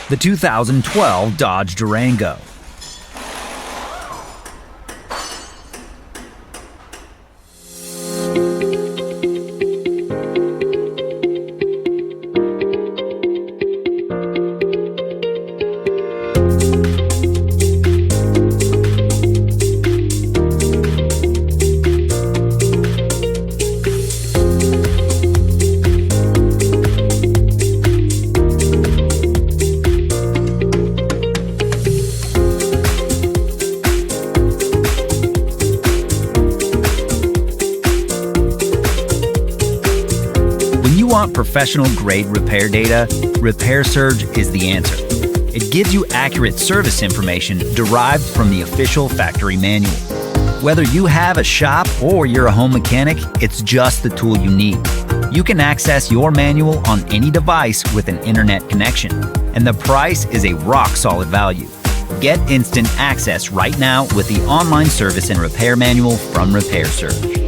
the 2012 Dodge Durango. When you want professional-grade repair data, Repair Surge is the answer. It gives you accurate service information derived from the official factory manual. Whether you have a shop or you're a home mechanic, it's just the tool you need. You can access your manual on any device with an internet connection, and the price is a rock-solid value. Get instant access right now with the online service and repair manual from Repair Surge.